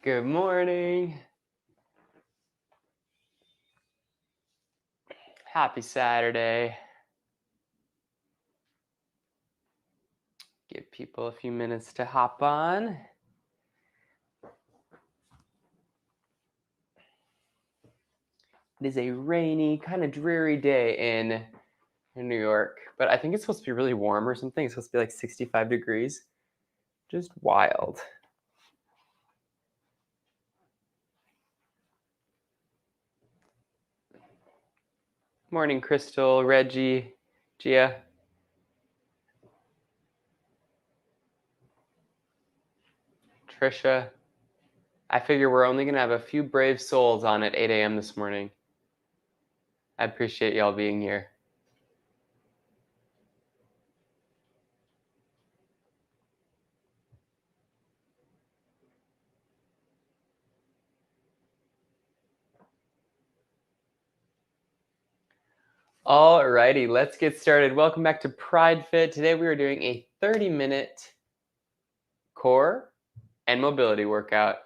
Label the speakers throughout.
Speaker 1: Good morning. Happy Saturday. Give people a few minutes to hop on. It is a rainy, kind of dreary day in New York, but I think it's supposed to be really warm or something. It's supposed to be like 65 degrees. Just wild. Morning, Crystal, Reggie, Gia. Trisha. I figure we're only going to have a few brave souls on at 8 a.m. this morning. I appreciate y'all being here. Alrighty, let's get started. Welcome back to PRIDEFIT. Today we are doing a 30-minute core and mobility workout.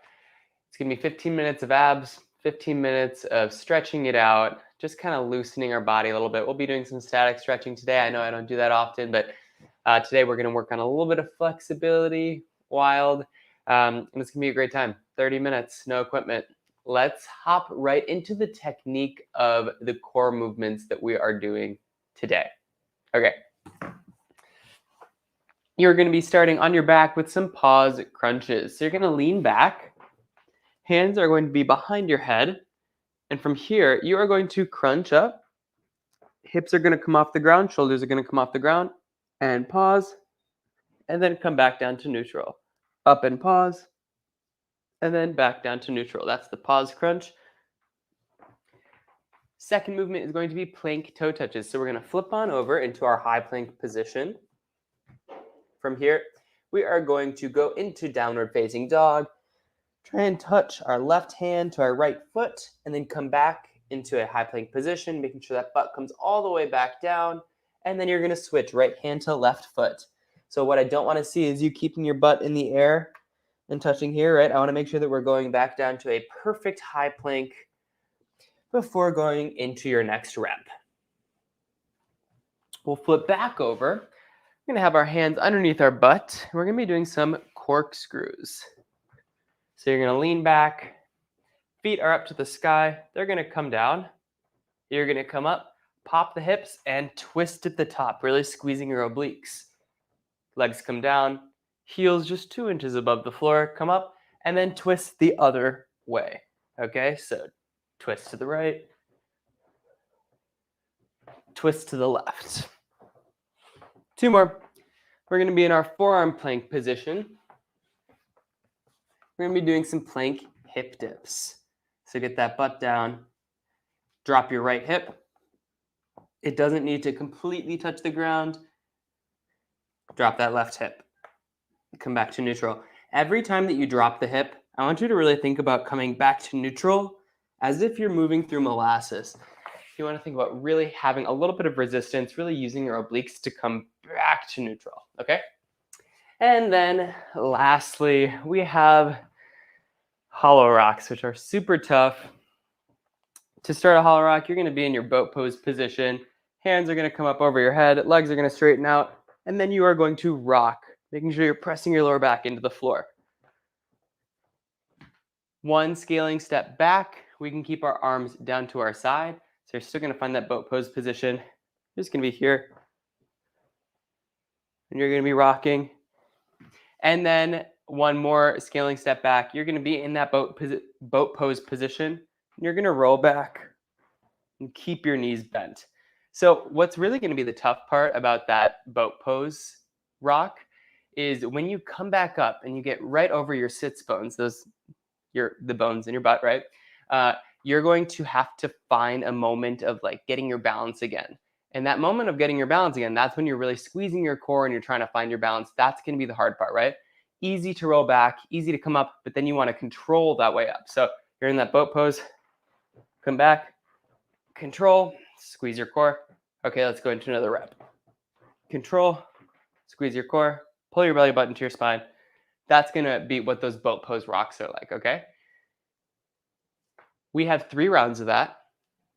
Speaker 1: It's going to be 15 minutes of abs, 15 minutes of stretching it out, just kind of loosening our body a little bit. We'll be doing some static stretching today. I know I don't do that often, but today we're going to work on a little bit of flexibility, wild, and it's going to be a great time. 30 minutes, no equipment. Let's hop right into the technique of the core movements that we are doing today. Okay. You're going to be starting on your back with some pause crunches. So you're going to lean back. Hands are going to be behind your head. And from here, you are going to crunch up. Hips are going to come off the ground. Shoulders are going to come off the ground. And pause. And then come back down to neutral. Up and pause. And then back down to neutral. That's the pause crunch. Second movement is going to be plank toe touches. So we're going to flip on over into our high plank position. From here, we are going to go into downward facing dog. Try and touch our left hand to our right foot, and then come back into a high plank position, making sure that butt comes all the way back down. And then you're going to switch right hand to left foot. So what I don't want to see is you keeping your butt in the air and touching here, right? I want to make sure that we're going back down to a perfect high plank before going into your next rep. We'll flip back over. We're going to have our hands underneath our butt. We're going to be doing some corkscrews. So you're going to lean back. Feet are up to the sky. They're going to come down. You're going to come up, pop the hips, and twist at the top, really squeezing your obliques. Legs come down. Heels just 2 inches above the floor. Come up, and then twist the other way. Okay, so twist to the right. Twist to the left. 2 more. We're going to be in our forearm plank position. We're going to be doing some plank hip dips. So get that butt down. Drop your right hip. It doesn't need to completely touch the ground. Drop that left hip. Come back to neutral. Every time that you drop the hip, I want you to really think about coming back to neutral as if you're moving through molasses. You want to think about really having a little bit of resistance, really using your obliques to come back to neutral, okay? And then lastly, we have hollow rocks, which are super tough. To start a hollow rock, you're going to be in your boat pose position. Hands are going to come up over your head. Legs are going to straighten out. And then you are going to rock, making sure you're pressing your lower back into the floor. 1 scaling step back. We can keep our arms down to our side. So you're still going to find that boat pose position. You're just going to be here. And you're going to be rocking. And then 1 more scaling step back. You're going to be in that boat pose position. And you're going to roll back and keep your knees bent. So what's really going to be the tough part about that boat pose rock is when you come back up and you get right over your sits bones, the bones in your butt, right? You're going to have to find a moment of like getting your balance again. And that moment of getting your balance again, that's when you're really squeezing your core and you're trying to find your balance. That's going to be the hard part, right? Easy to roll back, easy to come up, but then you want to control that way up. So you're in that boat pose, come back, control, squeeze your core. Okay, let's go into another rep. Control, squeeze your core, pull your belly button to your spine, That's going to be what those boat pose rocks are like, okay? We have 3 rounds of that.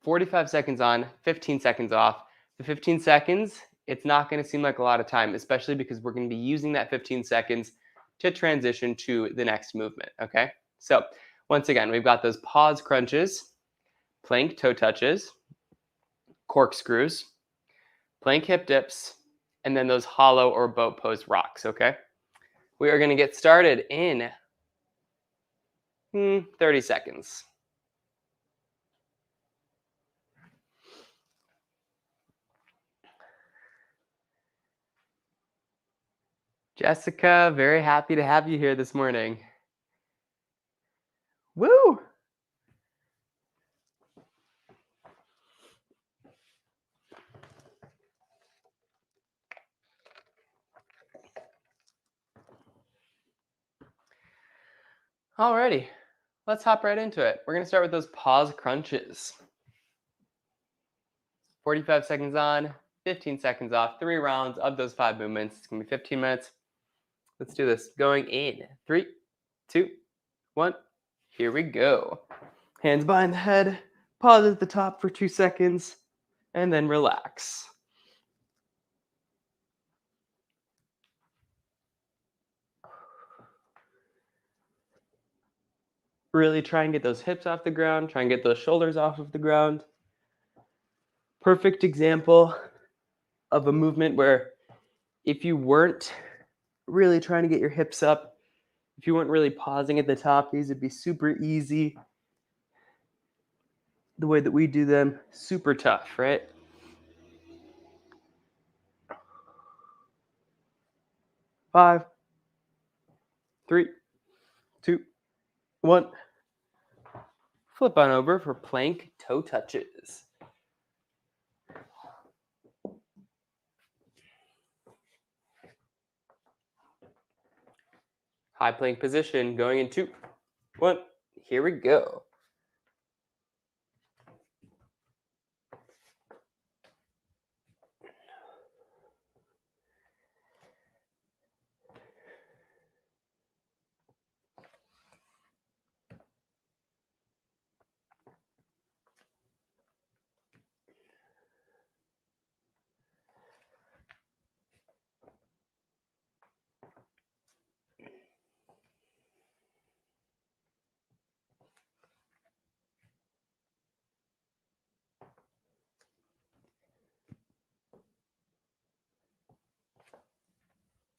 Speaker 1: 45 seconds on, 15 seconds off. The 15 seconds, it's not going to seem like a lot of time, especially because we're going to be using that 15 seconds to transition to the next movement, okay? So once again, we've got those pause crunches, plank toe touches, corkscrews, plank hip dips, and then those hollow or boat pose rocks, okay? We are going to get started in 30 seconds. Jessica, very happy to have you here this morning. Woo! Alrighty, let's hop right into it. We're going to start with those pause crunches. 45 seconds on, 15 seconds off, 3 rounds of those 5 movements. It's going to be 15 minutes. Let's do this. Going in 3, 2, 1. Here we go. Hands behind the head, pause at the top for 2 seconds, and then relax. Really try and get those hips off the ground, try and get those shoulders off of the ground. Perfect example of a movement where if you weren't really trying to get your hips up, if you weren't really pausing at the top, these would be super easy. The way that we do them, super tough, right? Five, 3, 2, 1. Flip on over for plank toe touches. High plank position going in 2, 1. Here we go.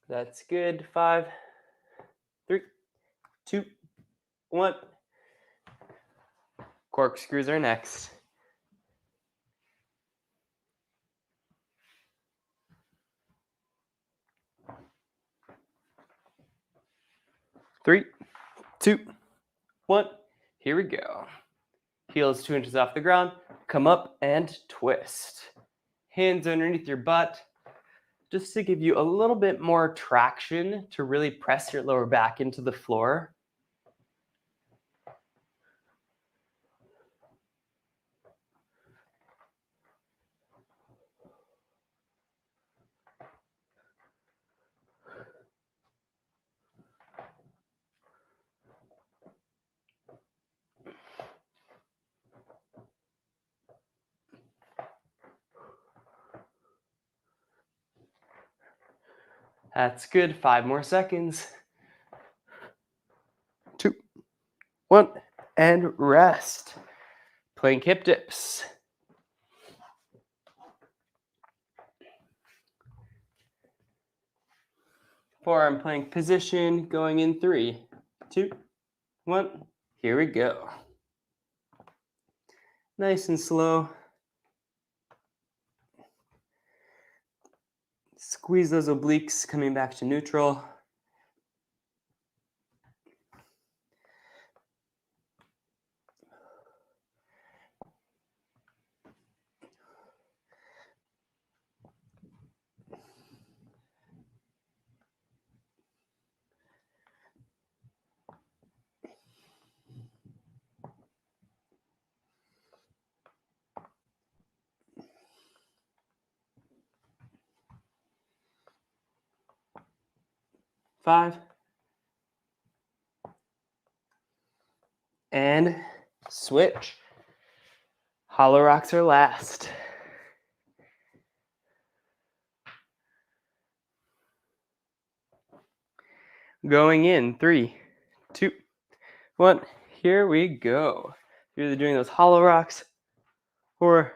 Speaker 1: That's good. 5, 3, 2, 1. Corkscrews are next. Three, 2, 1. Here we go. Heels 2 inches off the ground. Come up and twist. Hands underneath your butt, just to give you a little bit more traction to really press your lower back into the floor. That's good. 5 more seconds. 2, 1, and rest. Plank hip dips. Forearm plank position going in 3, 2, 1. Here we go. Nice and slow. Squeeze those obliques coming back to neutral. Five, And switch. Hollow rocks are last. Going in, 3, 2, 1. Here we go. You're either doing those hollow rocks or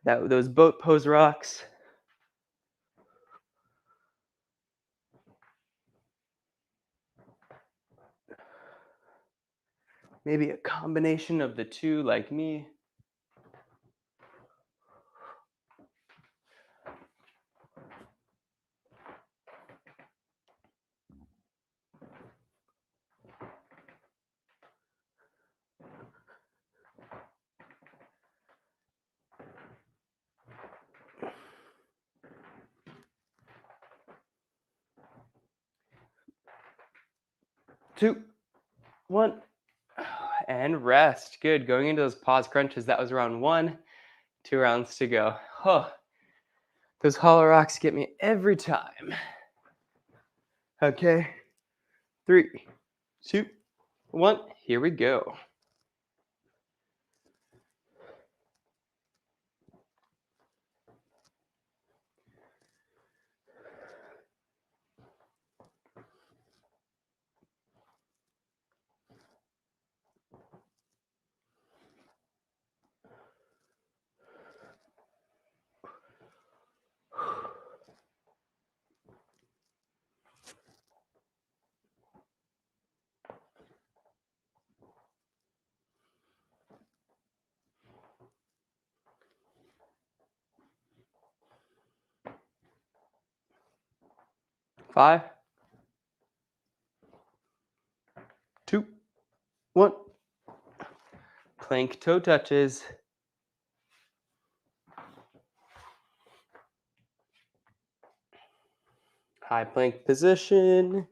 Speaker 1: those boat pose rocks. Maybe a combination of the two, like me. Two, 1, and rest. Good. Going into those pause crunches. That was round 1. 2 rounds to go. Oh, those hollow rocks get me every time. Okay. 3, 2, 1. Here we go. Five, 2, 1. Plank toe touches. High plank position.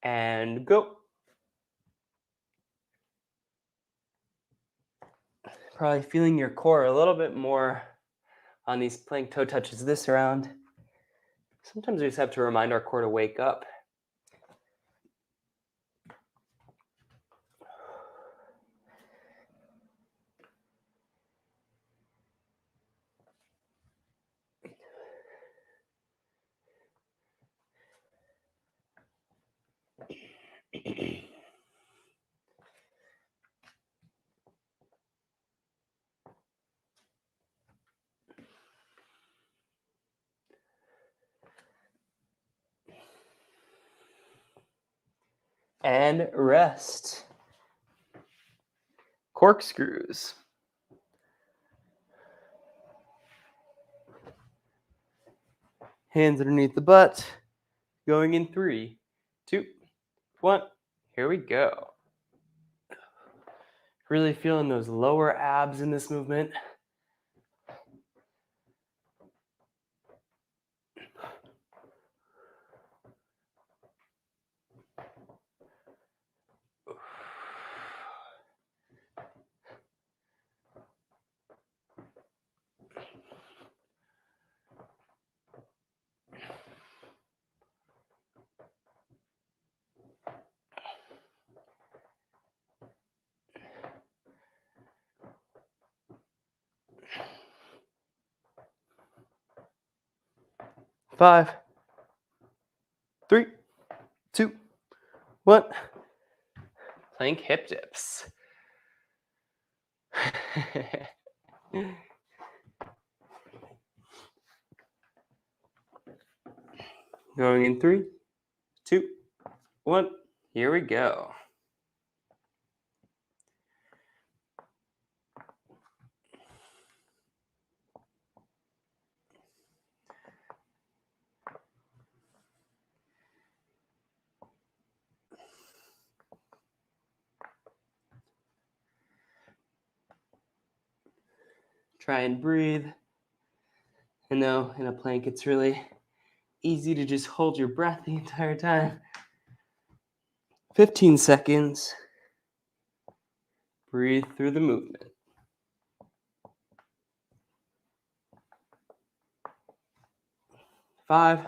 Speaker 1: And go. Probably feeling your core a little bit more on these plank toe touches this round. Sometimes we just have to remind our core to wake up. And rest. Corkscrews. Hands underneath the butt. Going in 3, 2, 1. Here we go. Really feeling those lower abs in this movement. Five, 3, 2, 1. Plank hip dips. Going in 3, 2, 1. Here we go. Try and breathe. I know in a plank it's really easy to just hold your breath the entire time. 15 seconds. Breathe through the movement. 5,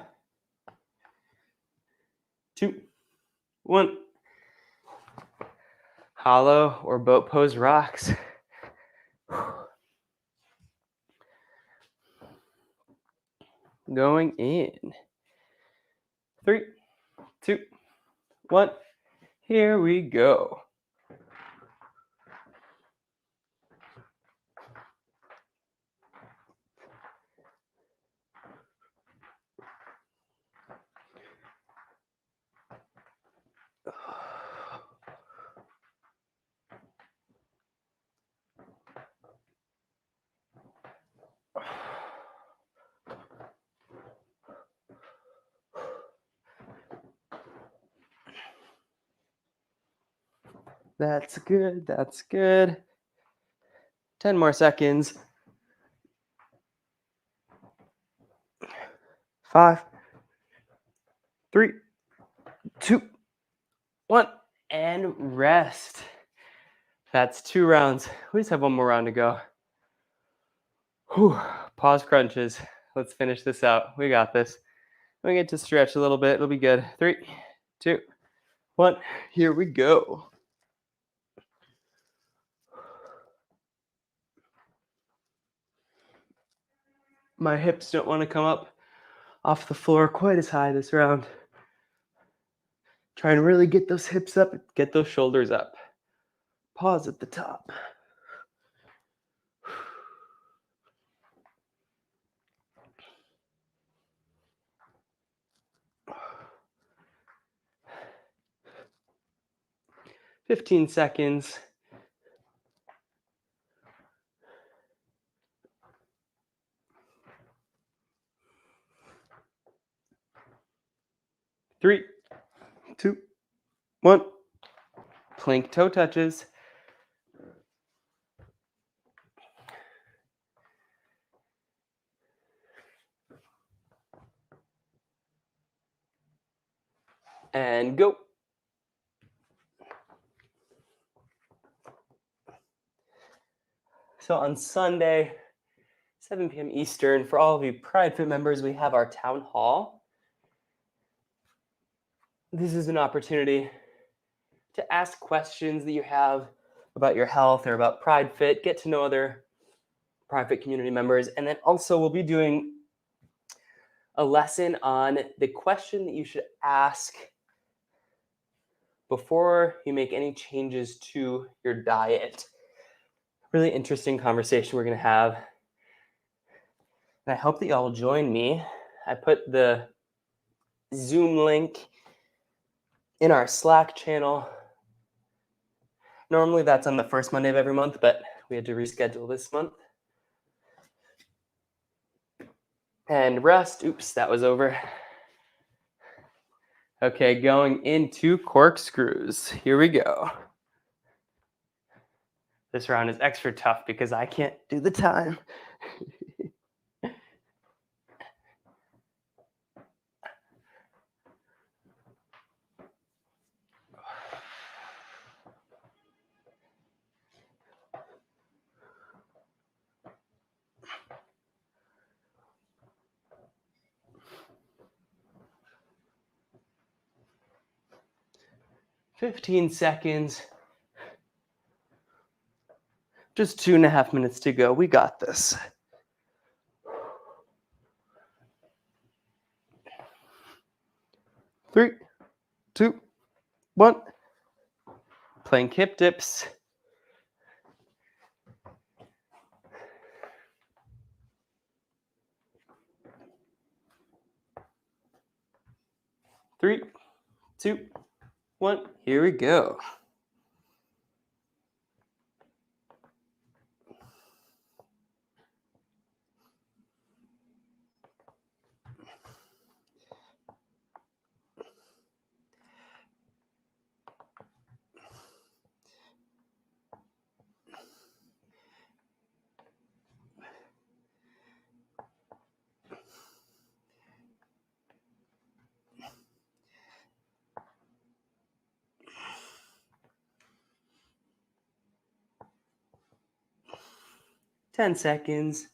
Speaker 1: 2, 1. Hollow or boat pose rocks. Going in. 3, 2, 1. Here we go. That's good. That's good. 10 more seconds. 5, 3, 2, 1, and rest. That's 2 rounds. We just have one more round to go. Whew. Pause crunches. Let's finish this out. We got this. We get to stretch a little bit. It'll be good. 3, 2, 1. Here we go. My hips don't want to come up off the floor quite as high this round. Try and really get those hips up, get those shoulders up. Pause at the top. "15 seconds. Three, 2, 1. Plank toe touches. And go. So on Sunday, 7 p.m. Eastern, for all of you PRIDEFIT members, we have our town hall. This is an opportunity to ask questions that you have about your health or about PRIDEFIT, get to know other PRIDEFIT community members, and then also we'll be doing a lesson on the question that you should ask before you make any changes to your diet. Really interesting conversation we're going to have. And I hope that y'all will join me. I put the Zoom link in our Slack channel. Normally that's on the first Monday of every month, but we had to reschedule this month. And rest. Oops, that was over. Okay, going into corkscrews. Here we go. This round is extra tough because I can't do the time. 15 seconds. Just 2.5 minutes to go. We got this. Three, 2, 1. Plank hip dips. Three, 2, 1. Here we go. Ten seconds.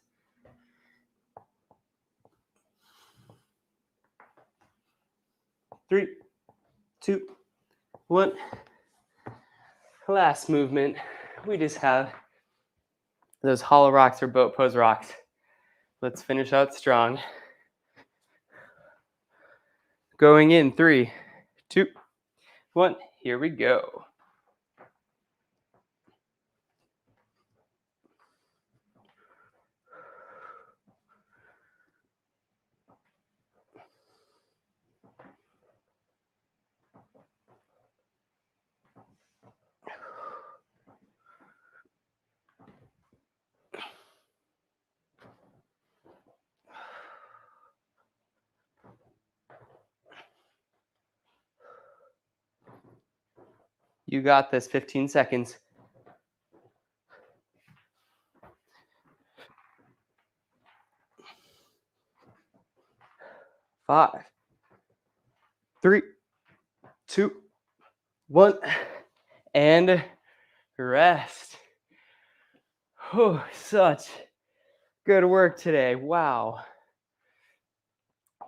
Speaker 1: 3, 2, 1. Last movement, we just have those hollow rocks or boat pose rocks. Let's finish out strong. Going in 3, 2, 1. Here we go. You got this. 15 seconds. 5, 3, 2, 1, and rest. Oh, such good work today. Wow.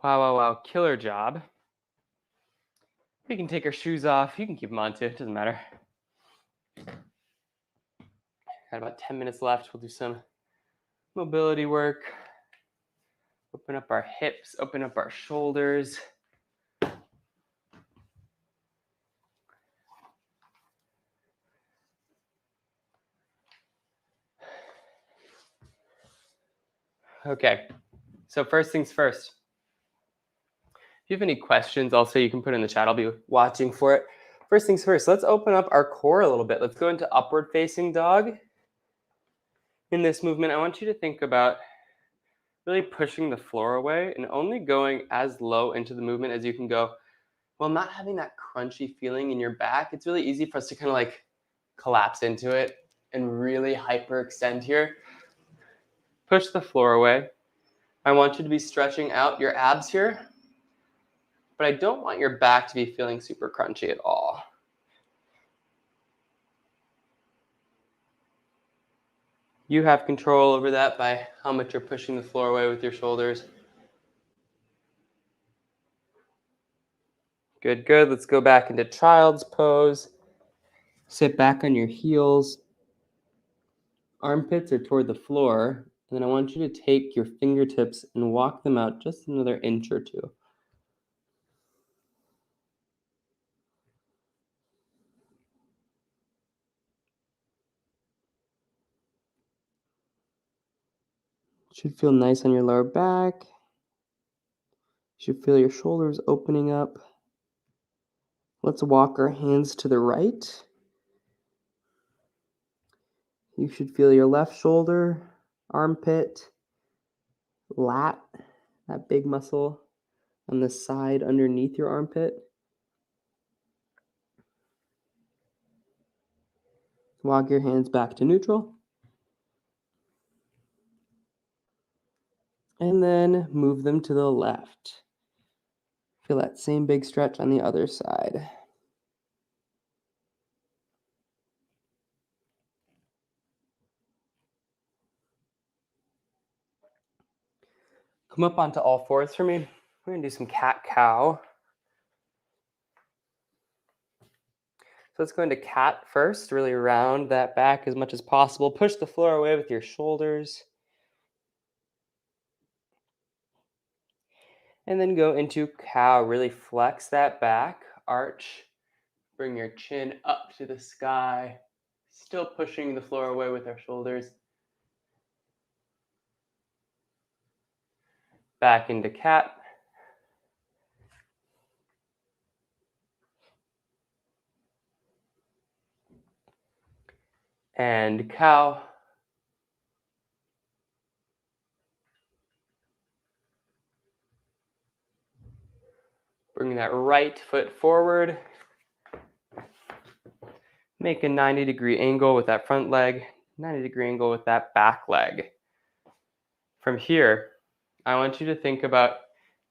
Speaker 1: Wow. Killer job. We can take our shoes off. You can keep them on too. It doesn't matter. Got about 10 minutes left. We'll do some mobility work. Open up our hips. Open up our shoulders. Okay. So first things first. If you have any questions, also you can put in the chat. I'll be watching for it. First things first, let's open up our core a little bit. Let's go into upward facing dog. In this movement, I want you to think about really pushing the floor away and only going as low into the movement as you can go while not having that crunchy feeling in your back. It's really easy for us to kind of like collapse into it and really hyperextend here. Push the floor away. I want you to be stretching out your abs here, but I don't want your back to be feeling super crunchy at all. You have control over that by how much you're pushing the floor away with your shoulders. Good. Let's go back into child's pose. Sit back on your heels. Armpits are toward the floor. And then I want you to take your fingertips and walk them out just another inch or two. Should feel nice on your lower back. Should feel your shoulders opening up. Let's walk our hands to the right. You should feel your left shoulder, armpit, lat, that big muscle on the side underneath your armpit. Walk your hands back to neutral. And then move them to the left. Feel that same big stretch on the other side. Come up onto all fours for me. We're going to do some cat-cow. So let's go into cat first. Really round that back as much as possible. Push the floor away with your shoulders. And then go into cow. Really flex that back. Arch. Bring your chin up to the sky. Still pushing the floor away with our shoulders. Back into cat. And cow. Bring that right foot forward. Make a 90-degree angle with that front leg, 90-degree angle with that back leg. From here, I want you to think about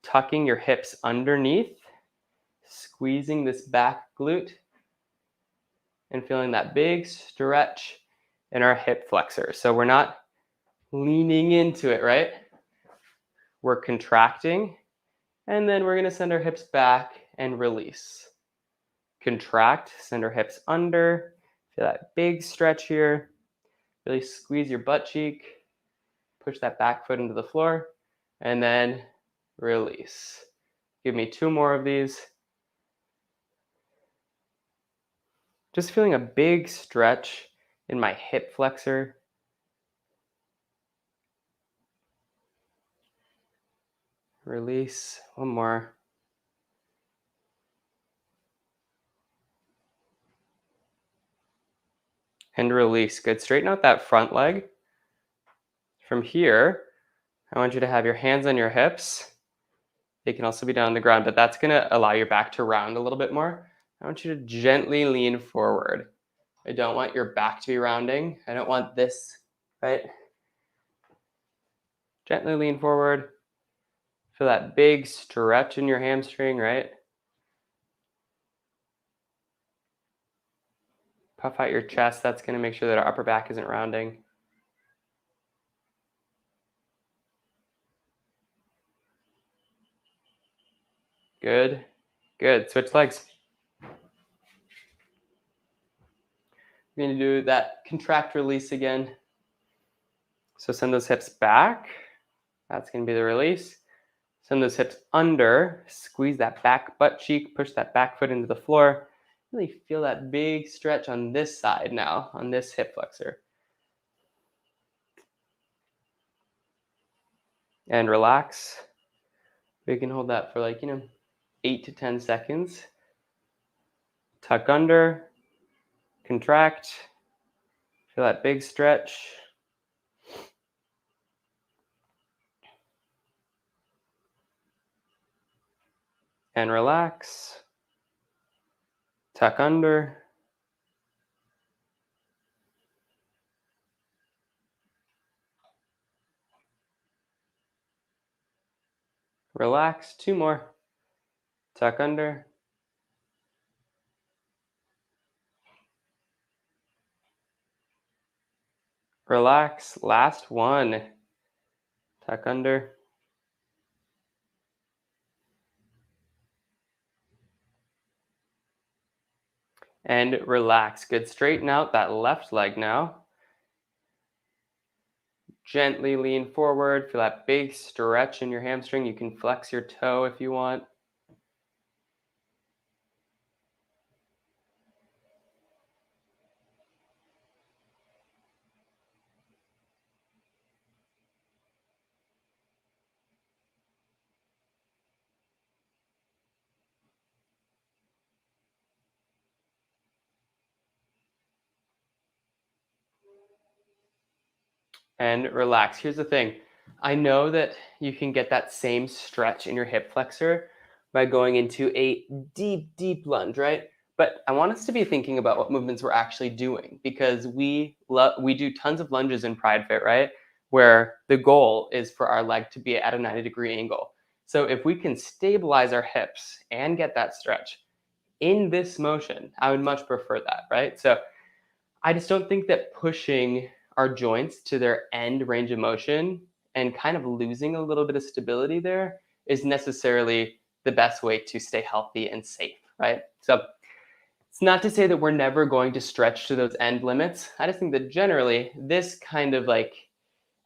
Speaker 1: tucking your hips underneath, squeezing this back glute, and feeling that big stretch in our hip flexor. So we're not leaning into it, right? We're contracting, and then we're going to send our hips back and release. Contract, send our hips under, Feel that big stretch here. Really squeeze your butt cheek. Push that back foot into the floor. And then release. Give me 2 more of these. Just feeling a big stretch in my hip flexor. Release. 1 more. And release. Good. Straighten out that front leg. From here, I want you to have your hands on your hips. They can also be down on the ground, but that's going to allow your back to round a little bit more. I want you to gently lean forward. I don't want your back to be rounding. I don't want this, right? Gently lean forward. Feel that big stretch in your hamstring, right? Puff out your chest. That's going to make sure that our upper back isn't rounding. Good. Good. Switch legs. We're going to do that contract release again. So send those hips back. That's going to be the release. Send those hips under. Squeeze that back butt cheek. Push that back foot into the floor. Really feel that big stretch on this side now, on this hip flexor. And relax. We can hold that for 8 to 10 seconds. Tuck under. Contract. Feel that big stretch. And relax. Tuck under. Relax. 2 more. Tuck under. Relax. Last one. Tuck under. And relax. Good. Straighten out that left leg now. Gently lean forward. Feel that big stretch in your hamstring. You can flex your toe if you want. And relax. Here's the thing. I know that you can get that same stretch in your hip flexor by going into a deep, deep lunge, right? But I want us to be thinking about what movements we're actually doing, because we do tons of lunges in PRIDEFIT, right? Where the goal is for our leg to be at a 90-degree angle. So if we can stabilize our hips and get that stretch in this motion, I would much prefer that, right? So I just don't think that pushing our joints to their end range of motion and kind of losing a little bit of stability there is necessarily the best way to stay healthy and safe, right? So it's not to say that we're never going to stretch to those end limits. I just think that generally this kind of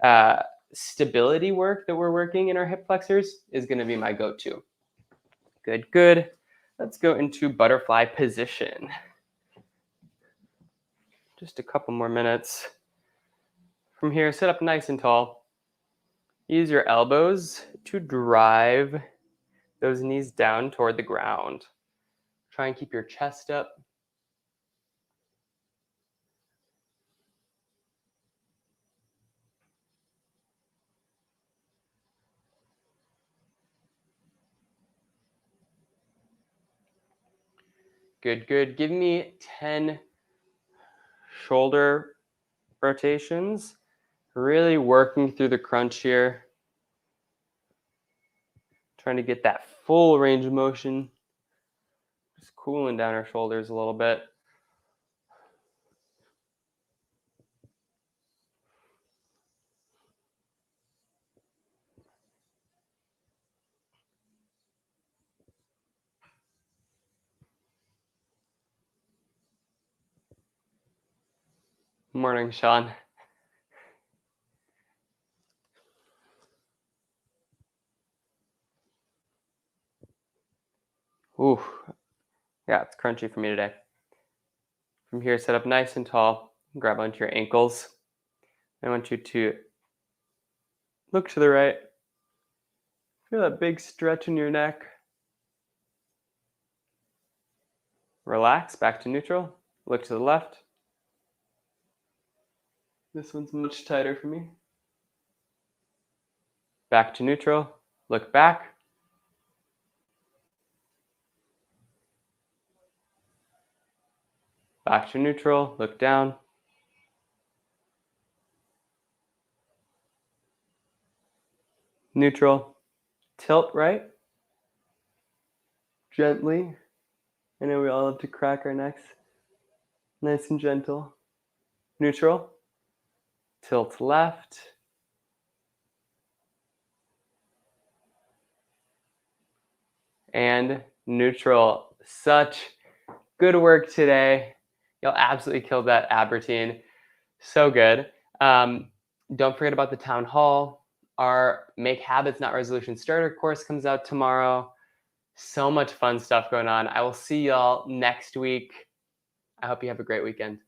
Speaker 1: uh, stability work that we're working in our hip flexors is going to be my go-to. Good, good. Let's go into butterfly position. Just a couple more minutes. From here, sit up nice and tall. Use your elbows to drive those knees down toward the ground. Try and keep your chest up. Good, good. Give me 10 shoulder rotations. Really working through the crunch here. Trying to get that full range of motion. Just cooling down our shoulders a little bit. Morning, Sean. Ooh, yeah, it's crunchy for me today. From here, sit up nice and tall. Grab onto your ankles. I want you to look to the right. Feel that big stretch in your neck. Relax, back to neutral. Look to the left. This one's much tighter for me. Back to neutral. Look back. Back to neutral. Look down. Neutral. Tilt right. Gently. I know we all have to crack our necks. Nice and gentle. Neutral. Tilt left. And neutral. Such good work today. Y'all absolutely killed that ab routine. So good. Don't forget about the town hall. Our Make Habits Not Resolution Starter course comes out tomorrow. So much fun stuff going on. I will see y'all next week. I hope you have a great weekend.